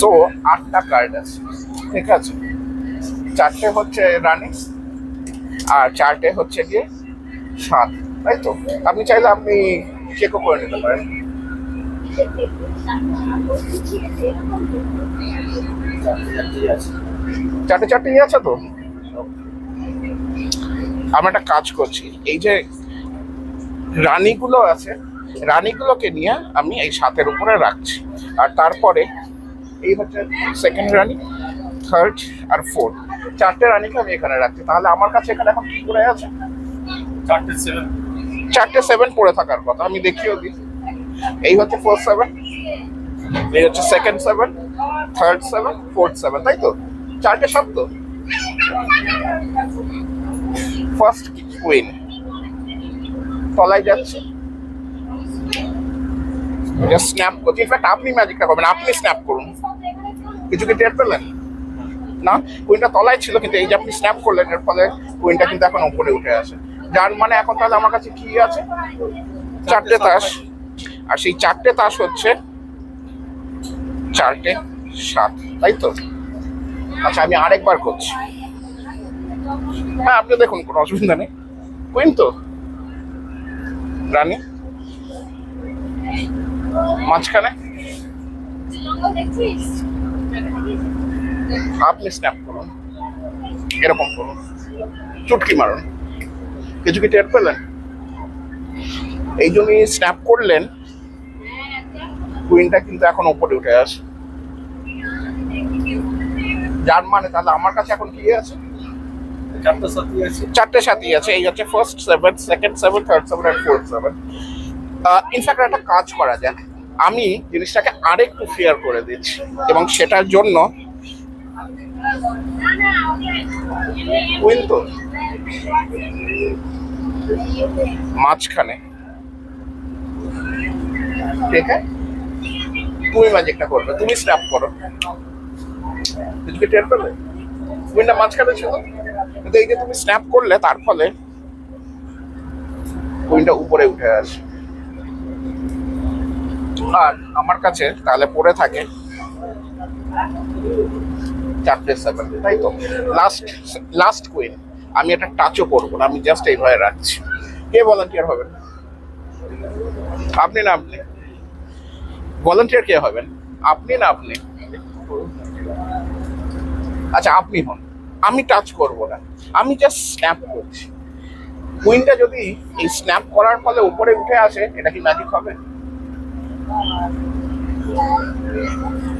So 8টা card আছে, ঠিক আছে? 4টে হচ্ছে রানী আর 4টে হচ্ছে গিয়ে 7, তাই তো? আপনি চাইলে আপনি চেকও করে নিতে পারেন। চারটে চারটেই আছে তো। আমরা একটা কাজ করছি, এই যে রানীগুলো আছে, রানীগুলোকে নিয়ে আমি এই 7-এর উপরে রাখছি, আর তারপরে এই হচ্ছে সেকেন্ড রানী, থার্ড আর ফোর্থ, 4টে রানীকে আমি এখানে রাখছি। তাহলে আমার কাছে এখানে এখন কি করে আছে? 4টে 7 পড়ে থাকার কথা। আমি দেখিও দিই, এই হচ্ছে ফার্স্ট 7, এই হচ্ছে সেকেন্ড 7, থার্ড 7, ফোর্থ 7, তাই তো? 4টে 7 তো। ফার্স্ট কুইন তলায় যাচ্ছে, জাস্ট স্ন্যাপ করছি। ইনফ্যাক্ট আপনি ম্যাজিকটা করবেন, আপনি স্ন্যাপ করুন। কিছু কি টের পেলেন না? কুইনটা তলায় ছিল, কিন্তু এই যে আপনি স্ন্যাপ করলেন, এর ফলে কুইনটা কিন্তু এখন উপরে উঠে আসে। যার মানে এখন তাহলে আমার কাছে কি আছে? 4টে তাস। আর সেই 4টে তাস হচ্ছে 4টে 7, তাই তো? আচ্ছা, আমি আরেকবার করছি। হ্যাঁ, আপনি দেখুন, কোনো অসুবিধা নেই। কুইন তো, রানী মাঝখানে, আপনি স্ন্যাপ করুন, এরকম করুন, চুটকি মারুন। কিছু কি টের পেলেন? এই জন্যই স্ন্যাপ করলেন, কুইনটা কিন্তু এখন উপরে উঠে আসে। যার মানে তাহলে আমার কাছে এখন কি আছে? 4টে 7ই আছে। এই হচ্ছে ফার্স্ট 7, সেকেন্ড 7, থার্ড 7 আর ফোর্থ 7। ইনফ্যাক্ট একটা কাজ করা যাক, আমি জিনিসটাকে আরেকটু ফেয়ার করে দিচ্ছি, এবং সেটার জন্য কুইন তো মাঝখানে, ঠিক আছে? তুমি ম্যাজিকটা করবে, তুমি স্ন্যাপ করো। কিছু কি টের পেলে? কুইনটা মাঝখানে ছিল, কিন্তু এই যে তুমি স্ন্যাপ করলে, তার ফলে কুইনটা উপরে উঠে আসে। আর আমার কাছে তাহলে পড়ে থাকে 4টে 7, তাই তো? Last queen. আমি একটা টাচও করবো না, আমি জাস্ট এইভাবে রাখছি। কে ভলান্টিয়ার হবেন? আপনি না আপনি? ভলান্টিয়ার কে হবেন? আপনি না আপনি? আচ্ছা, আপনি হন। আমি টাচ করব না, আমি জাস্ট স্ন্যাপ করছি। কুইনটা যদি এই স্ন্যাপ করার ফলে উপরে উঠে আসে, এটা কি ম্যাজিক হবে?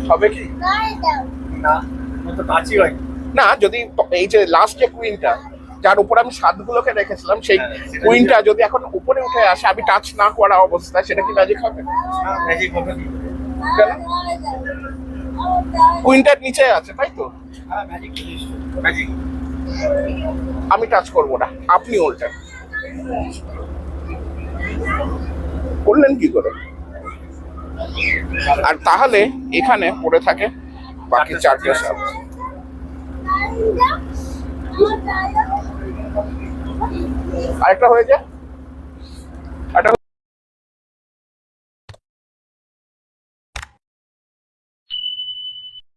হবে কি না? যদি এই যে লাস্ট যে কুইনটা, যার উপর আমি 7গুলোকে রেখেছিলাম, সেই কুইনটা যদি এখন উপরে উঠে আসে আমি টাচ না করা অবস্থায়, সেটা কি ম্যাজিক হবে? ম্যাজিক হবে কি? কেন? কুইনটার নিচে আছে, তাই তো? ম্যাজিক। আমি টাচ করব না, আপনি উল্টান। করলেন কি করে? আর তাহলে এখানে পড়ে থাকে বাকি 4টে 7। আরেকটা হয়ে যায়।